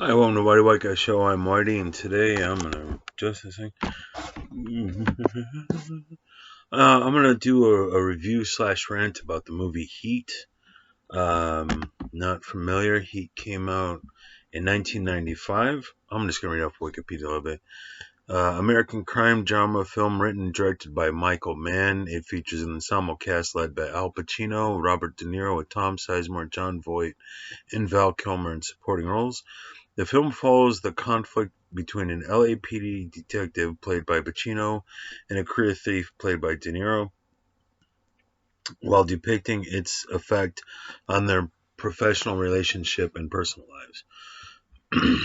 Hi, welcome to Whitey White Guy Show. I'm Whitey, and today I'm gonna adjust this thing. I'm gonna do a review slash rant about the movie Heat. Not familiar. Heat came out in 1995. I'm just gonna read off Wikipedia a little bit. American crime drama film written and directed by Michael Mann. It features an ensemble cast led by Al Pacino, Robert De Niro, with Tom Sizemore, Jon Voight, and Val Kilmer in supporting roles. The film follows the conflict between an LAPD detective, played by Pacino, and a career thief, played by De Niro, while depicting its effect on their professional relationship and personal lives.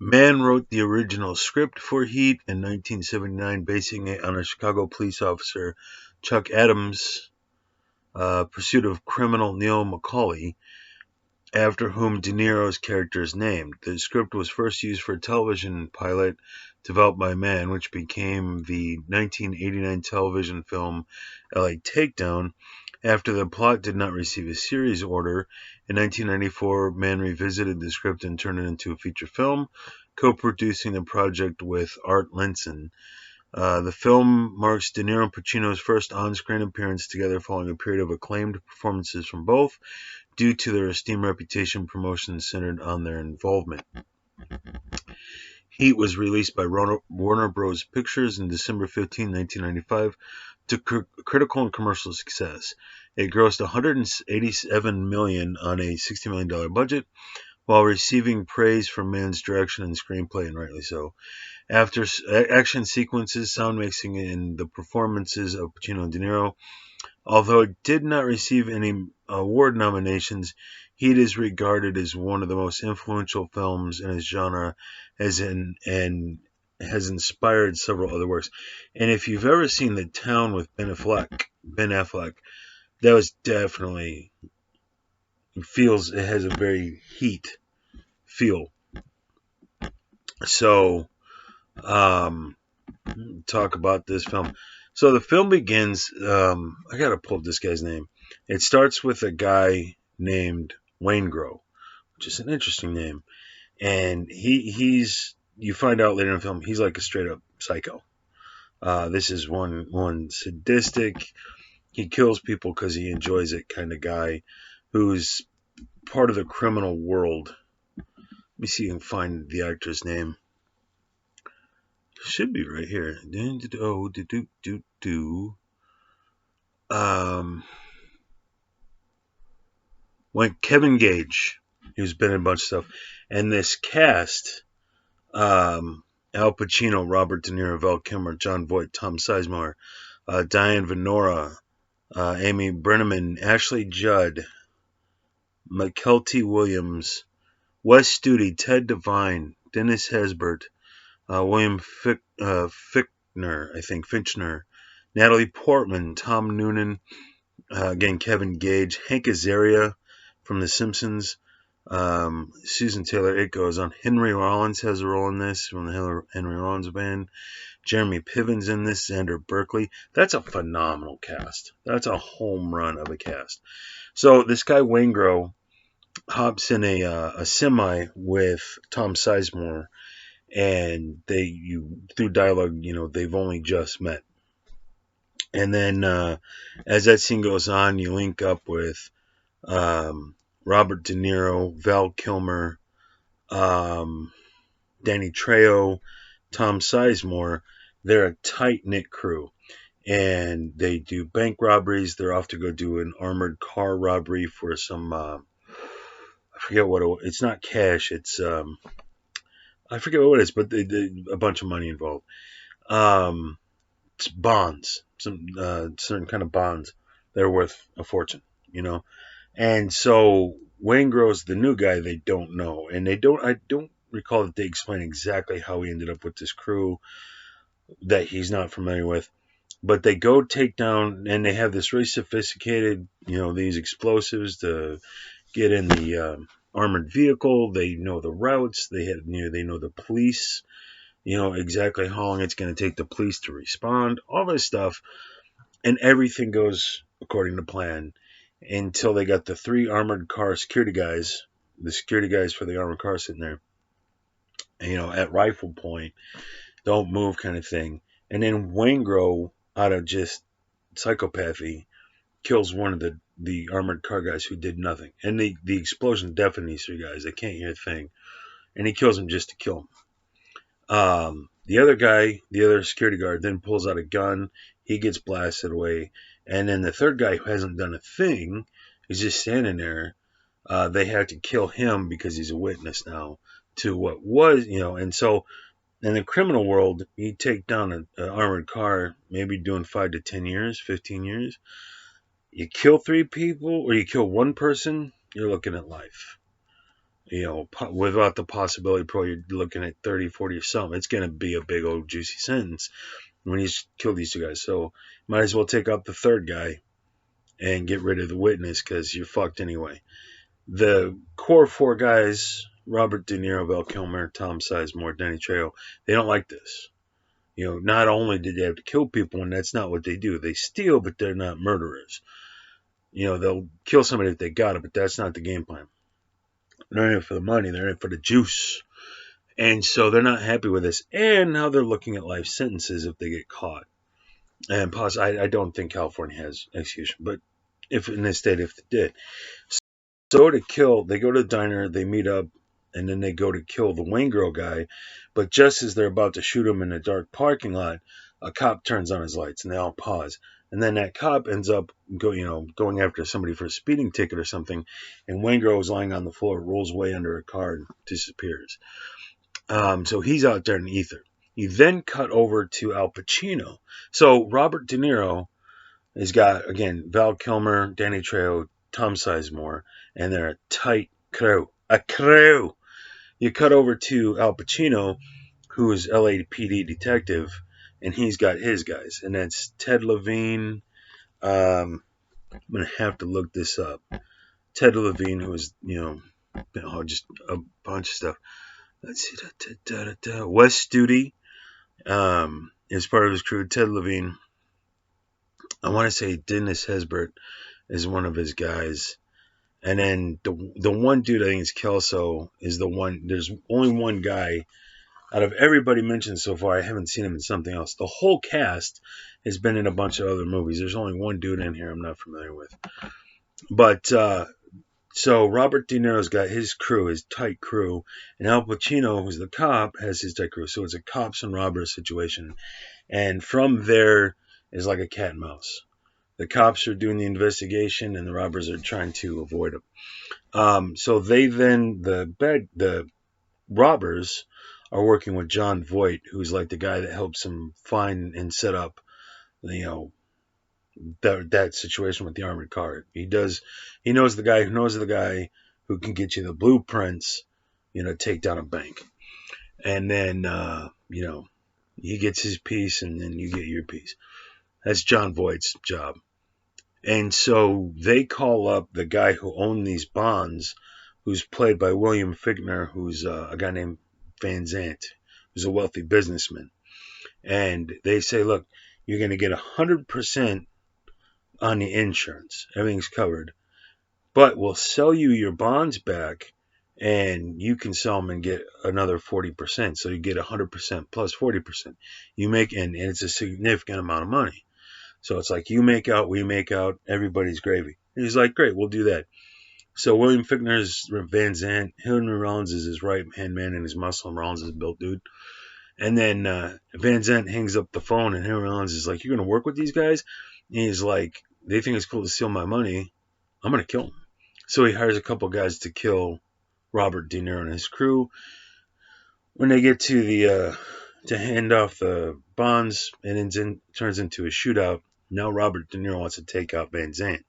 Mann wrote the original script for Heat in 1979, basing it on a Chicago police officer, Chuck Adams' pursuit of criminal Neil McCauley, after whom De Niro's character is named. The script was first used for a television pilot developed by Mann, which became the 1989 television film LA Takedown. After the plot did not receive a series order, in 1994, Mann revisited the script and turned it into a feature film, co-producing the project with Art Linson. The film marks De Niro and Pacino's first on-screen appearance together following a period of acclaimed performances from both, due to their esteemed reputation. Promotions centered on their involvement. Heat was released by Warner Bros. Pictures on December 15, 1995, to critical and commercial success. It grossed $187 million on a $60 million budget, while receiving praise for Mann's direction and screenplay, and rightly so. After action sequences, sound mixing, and the performances of Pacino and De Niro, although it did not receive any award nominations, Heat is regarded as one of the most influential films in its genre, and has inspired several other works. And if you've ever seen The Town with Ben Affleck, that was definitely it has a very Heat feel. So, talk about this film. So the film begins. I gotta pull up this guy's name. It starts with a guy named Waingro, which is an interesting name, and he's. You find out later in the film he's like a straight up psycho. This is one sadistic. He kills people because he enjoys it kind of guy, who's part of the criminal world. Let me see if I can find the actor's name. Should be right here. When Kevin Gage, who's been in a bunch of stuff, and this cast, Al Pacino, Robert De Niro, Val Kilmer, Jon Voight, Tom Sizemore, Diane Venora, Amy Brenneman, Ashley Judd, McKelty Williams, Wes Studi, Ted Devine, Dennis Haysbert, William Finchner, Natalie Portman, Tom Noonan, again Kevin Gage, Hank Azaria from The Simpsons, Susan Taylor. It goes on. Henry Rollins has a role in this from the Henry Rollins Band. Jeremy Piven's in this. Xander Berkeley. That's a phenomenal cast. That's a home run of a cast. So this guy Waingro hops in a semi with Tom Sizemore, and through dialogue, they've only just met. And then as that scene goes on, you link up with Robert De Niro, Val Kilmer, Danny Trejo, Tom Sizemore. They're a tight-knit crew, and they do bank robberies. They're off to go do an armored car robbery for some, I forget what it's not cash, it's, I forget what it is, but a bunch of money involved. It's bonds, some certain kind of bonds that are worth a fortune, And so Waingro's the new guy they don't know, and I don't recall that they explain exactly how he ended up with this crew that he's not familiar with. But they go take down, and they have this really sophisticated, these explosives to get in the armored vehicle. They know the routes. They know the police. Exactly how long it's going to take the police to respond. All this stuff, and everything goes according to plan until they got the 3 armored car security guys, the security guys for the armored car sitting there. at rifle point, don't move kind of thing. And then Wangro, out of just psychopathy, kills one of the armored car guys who did nothing. And the explosion deafened these three guys. They can't hear a thing. And he kills him just to kill him. The other guy, the other security guard, then pulls out a gun. He gets blasted away. And then the third guy who hasn't done a thing is just standing there. They have to kill him because he's a witness now to what was, and so in the criminal world, you take down an armored car, maybe doing 5 to 10 years, 15 years. You kill 3 people or you kill one person, you're looking at life. Without the possibility, probably you're looking at 30, 40 or something. It's going to be a big old juicy sentence when he's killed these 2 guys. So might as well take out the third guy and get rid of the witness because you're fucked anyway. The core 4 guys, Robert De Niro, Val Kilmer, Tom Sizemore, Danny Trejo, they don't like this. Not only did they have to kill people, and that's not what they do. They steal, but they're not murderers. They'll kill somebody if they got it, but that's not the game plan. They're in it for the money. They're in it for the juice. And so they're not happy with this. And now they're looking at life sentences if they get caught. And I don't think California has execution, but if in this state, if they did. So to kill, they go to the diner, they meet up, and then they go to kill the Wayne Girl guy. But just as they're about to shoot him in a dark parking lot, a cop turns on his lights, and they all pause. And then that cop ends up going after somebody for a speeding ticket or something, and Wayne Girl is lying on the floor, rolls way under a car, and disappears. So he's out there in the ether. You then cut over to Al Pacino. So Robert De Niro has got, again, Val Kilmer, Danny Trejo, Tom Sizemore, and they're a tight crew. A crew! You cut over to Al Pacino, who is LAPD detective, and he's got his guys. And that's Ted Levine. I'm going to have to look this up. Ted Levine, who was, just a bunch of stuff. Let's see. Wes Studi is part of his crew. Ted Levine. I want to say Dennis Hesbert is one of his guys. And then the one dude I think is Kelso is the one. There's only one guy out of everybody mentioned so far. I haven't seen him in something else. The whole cast has been in a bunch of other movies. There's only one dude in here I'm not familiar with. But so Robert De Niro's got his crew, his tight crew, and Al Pacino, who's the cop, has his tight crew. So it's a cops and robbers situation. And from there is like a cat and mouse. The cops are doing the investigation, and the robbers are trying to avoid them. So they then the robbers are working with John Voight, who's like the guy that helps them find and set up, that situation with the armored car. He knows the guy who knows the guy who can get you the blueprints, take down a bank, and then he gets his piece, and then you get your piece. That's John Voight's job. And so they call up the guy who owned these bonds, who's played by William Fichtner, who's a guy named Van Zandt, who's a wealthy businessman. And they say, look, you're going to get 100% on the insurance. Everything's covered. But we'll sell you your bonds back, and you can sell them and get another 40%. So you get 100% plus 40%. You make, and it's a significant amount of money. So it's like you make out, we make out, everybody's gravy. And he's like, great, we'll do that. So William Fichtner's Van Zandt, Henry Rollins is his right-hand man, and his muscle, and Rollins is a built dude. And then Van Zandt hangs up the phone, and Henry Rollins is like, you're going to work with these guys? And he's like, they think it's cool to steal my money. I'm going to kill them. So he hires a couple guys to kill Robert De Niro and his crew. When they get to to hand off the bonds, and turns into a shootout. Now Robert De Niro wants to take out Van Zandt.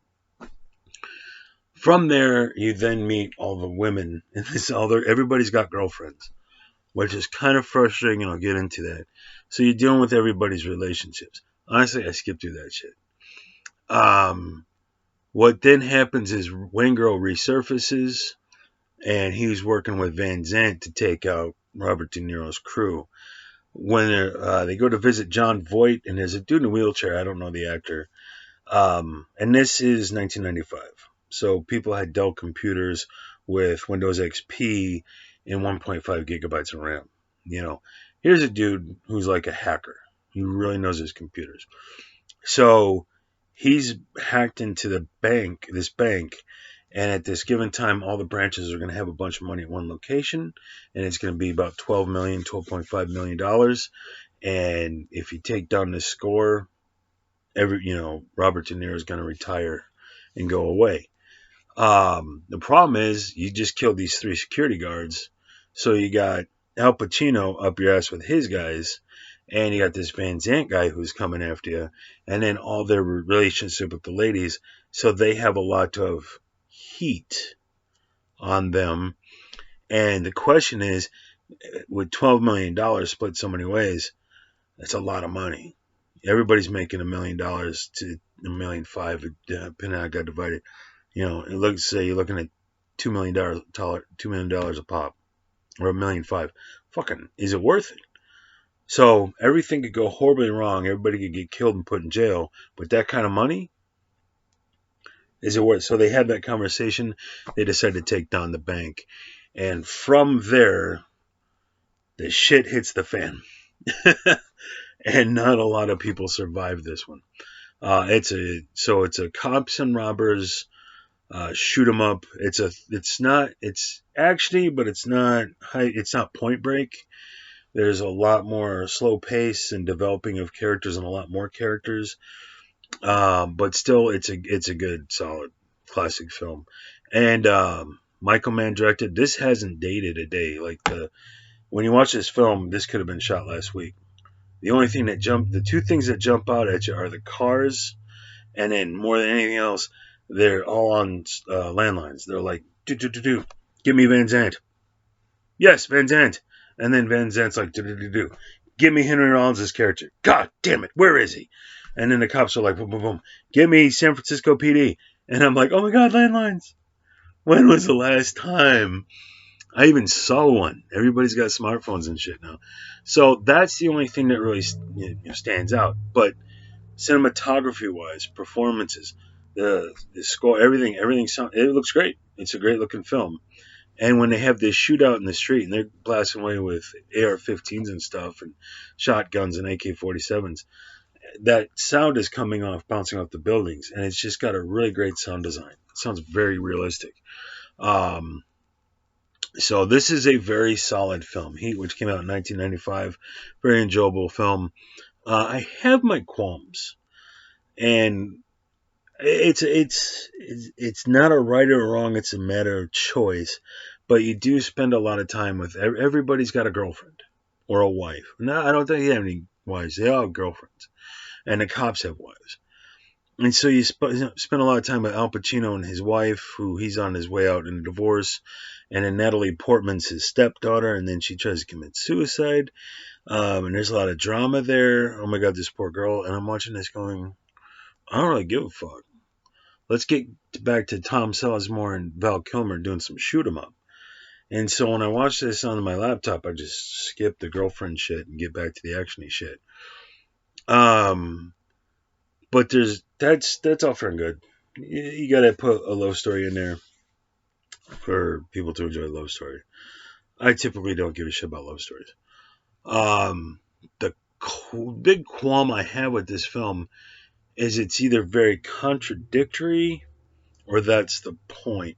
From there, you then meet all the women, and everybody's got girlfriends, which is kind of frustrating, and I'll get into that. So you're dealing with everybody's relationships. Honestly, I skipped through that shit. What then happens is Wayne Girl resurfaces, and he's working with Van Zandt to take out Robert De Niro's crew. When they go to visit John Voight, and there's a dude in a wheelchair. I don't know the actor. And this is 1995. So people had Dell computers with Windows XP, and 1.5 gigabytes of RAM. You know, here's a dude who's like a hacker. He really knows his computers. So he's hacked into this bank, and at this given time, all the branches are going to have a bunch of money at one location, and it's going to be about $12.5 million. And if you take down this score, Robert De Niro is going to retire and go away. The problem is you just killed these three security guards, so you got Al Pacino up your ass with his guys, and you got this Van Zant guy who's coming after you, and then all their relationship with the ladies, so they have a lot of heat on them. And the question is, with $12 million split so many ways, that's a lot of money. Everybody's making $1 million to $1.5 million, depending on how it got divided. It looks say you're looking at $2 million a pop, or $1.5 million. Fucking, is it worth it? So everything could go horribly wrong. Everybody could get killed and put in jail. But that kind of money, is it worth? So they had that conversation. They decided to take down the bank, and from there, the shit hits the fan. And not a lot of people survive this one. It's a cops and robbers shoot 'em up. It's actually, but it's not high. It's not Point Break. There's a lot more slow pace and developing of characters and a lot more characters. But still, it's a good, solid, classic film. And Michael Mann directed. This hasn't dated a day. When you watch this film, this could have been shot last week. The two things that jump out at you are the cars, and then more than anything else, they're all on landlines. They're like, do, give me Van Zandt. Yes, Van Zandt. And then Van Zandt's like, do. Give me Henry Rollins' character. God damn it, where is he? And then the cops are like, boom, boom, boom. Give me San Francisco PD. And I'm like, oh my God, landlines. When was the last time I even saw one? Everybody's got smartphones and shit now. So that's the only thing that really stands out. But cinematography wise, performances, the score, everything it looks great. It's a great looking film. And when they have this shootout in the street and they're blasting away with AR-15s and stuff and shotguns and AK-47s, that sound is bouncing off the buildings, and it's just got a really great sound design. It sounds very realistic. So this is a very solid film. Heat, which came out in 1995, very enjoyable film. I have my qualms, and it's not a right or wrong. It's a matter of choice. But you do spend a lot of time with everybody's got a girlfriend or a wife. No, I don't think they have any wives. They all have girlfriends, and the cops have wives. And so you spend a lot of time with Al Pacino and his wife, who he's on his way out in a divorce, and then Natalie Portman's his stepdaughter, and then she tries to commit suicide. And there's a lot of drama there. Oh my God, this poor girl. And I'm watching this going, I don't really give a fuck. Let's get back to Tom Sizemore and Val Kilmer doing some shoot 'em up. And so when I watch this on my laptop, I just skip the girlfriend shit and get back to the actiony shit. But that's all fair and good. You gotta put a love story in there for people to enjoy a love story. I typically don't give a shit about love stories. The big qualm I have with this film is it's either very contradictory or that's the point.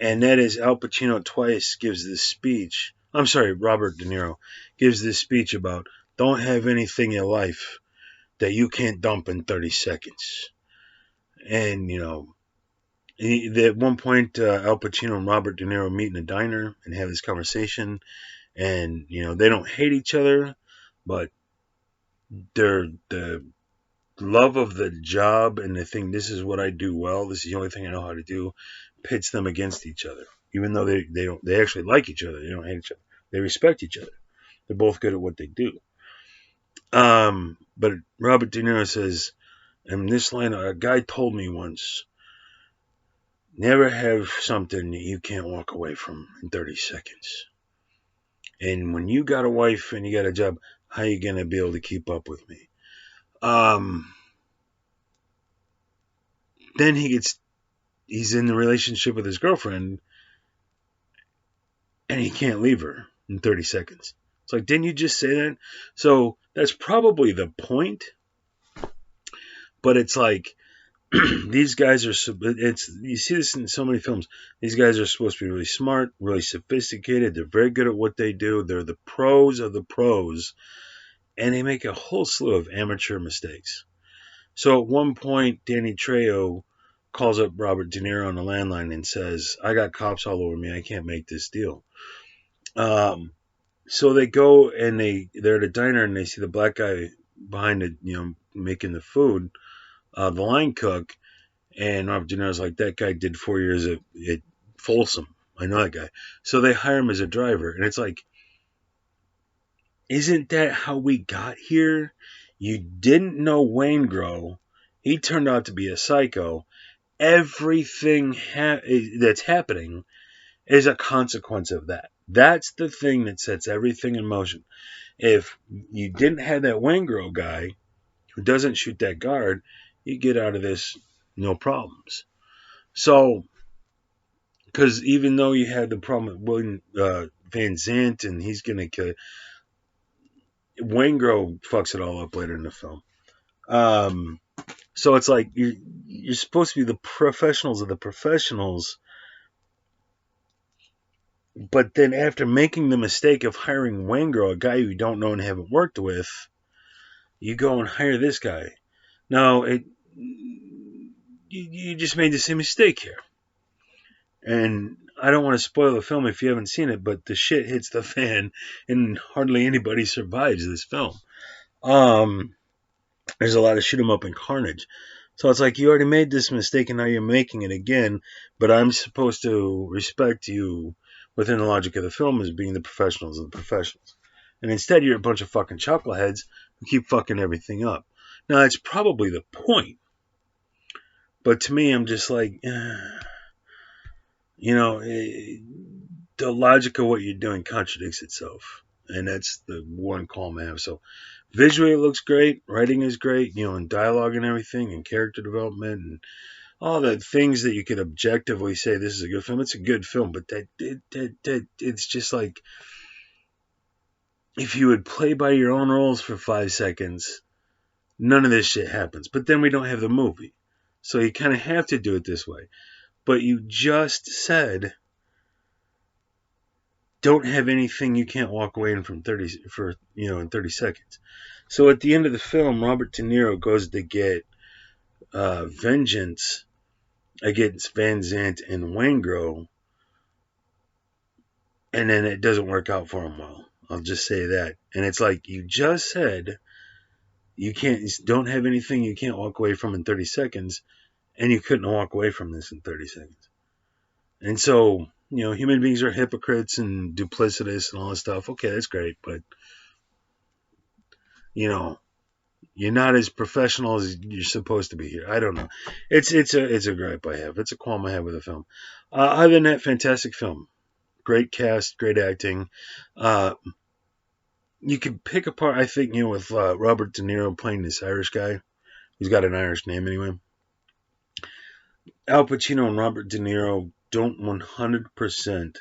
And that is Al Pacino twice gives this speech. I'm sorry, Robert De Niro gives this speech about don't have anything in life that you can't dump in 30 seconds. And, at one point, Al Pacino and Robert De Niro meet in a diner and have this conversation. And, they don't hate each other, but the love of the job and the thing, this is what I do well, this is the only thing I know how to do, pits them against each other. Even though they actually like each other, they don't hate each other. They respect each other. They're both good at what they do. But Robert De Niro says, in this line, a guy told me once, never have something you can't walk away from in 30 seconds. And when you got a wife and you got a job, how are you going to be able to keep up with me? Then he's in the relationship with his girlfriend, and he can't leave her in 30 seconds. It's like, didn't you just say that? So that's probably the point, but it's like these guys are. It's you see this in so many films. These guys are supposed to be really smart, really sophisticated. They're very good at what they do. They're the pros of the pros, and they make a whole slew of amateur mistakes. So at one point, Danny Trejo calls up Robert De Niro on the landline and says, "I got cops all over me. I can't make this deal." So they go and they're at a diner and they see the black guy behind it, making the food, the line cook, and Robert De Niro's like, that guy did 4 years at Folsom. I know that guy. So they hire him as a driver, and it's like, isn't that how we got here? You didn't know Waingro. He turned out to be a psycho. Everything that's happening is a consequence of that. That's the thing that sets everything in motion. If you didn't have that Waingro guy who doesn't shoot that guard, you get out of this no problems. So, because even though you had the problem with William Van Zant and he's going to kill Waingro fucks it all up later in the film. So it's like you're supposed to be the professionals of the professionals, but then after making the mistake of hiring Waingro, a guy you don't know and haven't worked with, you go and hire this guy. Now, you just made the same mistake here. And I don't want to spoil the film if you haven't seen it, but the shit hits the fan and hardly anybody survives this film. There's a lot of shoot 'em up and carnage. So it's like you already made this mistake and now you're making it again, but I'm supposed to respect you within the logic of the film as being the professionals of the professionals. And instead you're a bunch of fucking chuckleheads who keep fucking everything up. Now that's probably the point. But to me, I'm just like, the logic of what you're doing contradicts itself. And that's the one qualm I have. So visually it looks great, writing is great, and dialogue and everything, and character development, and all the things that you could objectively say this is a good film. It's a good film, but it's just like if you would play by your own rules for 5 seconds, none of this shit happens. But then we don't have the movie. So you kind of have to do it this way. But you just said don't have anything you can't walk away in in 30 seconds. So at the end of the film, Robert De Niro goes to get vengeance against Van Zant and Waingro, and then it doesn't work out for him well. I'll just say that. And it's like you just said you don't have anything you can't walk away from in 30 seconds, and you couldn't walk away from this in 30 seconds. And so, human beings are hypocrites and duplicitous and all this stuff. Okay, that's great, but you're not as professional as you're supposed to be here. I don't know. It's a gripe I have. It's a qualm I have with the film. Other than that, fantastic film. Great cast, great acting. You could pick apart, I think, with Robert De Niro playing this Irish guy, who's got an Irish name anyway. Al Pacino and Robert De Niro don't 100%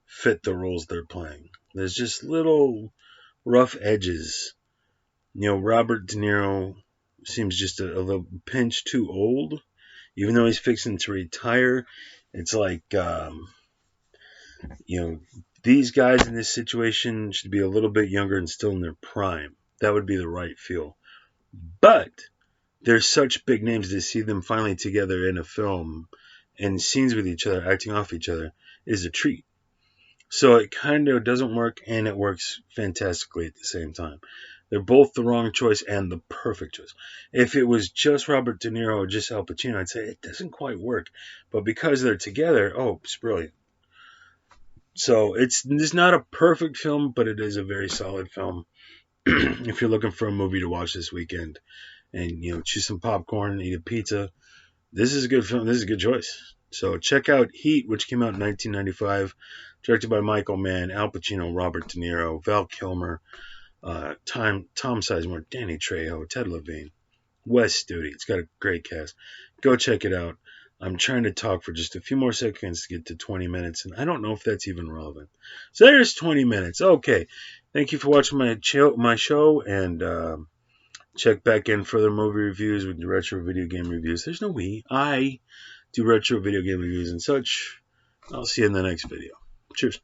fit the roles they're playing. There's just little rough edges. Robert De Niro seems just a little pinch too old, even though he's fixing to retire. It's like, these guys in this situation should be a little bit younger and still in their prime. That would be the right feel. But they're such big names to see them finally together in a film and scenes with each other, acting off each other, is a treat. So it kind of doesn't work, and it works fantastically at the same time. They're both the wrong choice and the perfect choice. If it was just Robert De Niro or just Al Pacino, I'd say it doesn't quite work. But because they're together, it's brilliant. So it's not a perfect film, but it is a very solid film. If you're looking for a movie to watch this weekend and, chew some popcorn, eat a pizza, this is a good film. This is a good choice. So check out Heat, which came out in 1995, directed by Michael Mann, Al Pacino, Robert De Niro, Val Kilmer, Tom Sizemore, Danny Trejo, Ted Levine, Wes Studi. It's got a great cast. Go check it out. I'm trying to talk for just a few more seconds to get to 20 minutes, and I don't know if that's even relevant. So there's 20 minutes. Okay. Thank you for watching my show, and check back in for other movie reviews with the retro video game reviews. There's no we. I do retro video game reviews and such. I'll see you in the next video. Cheers.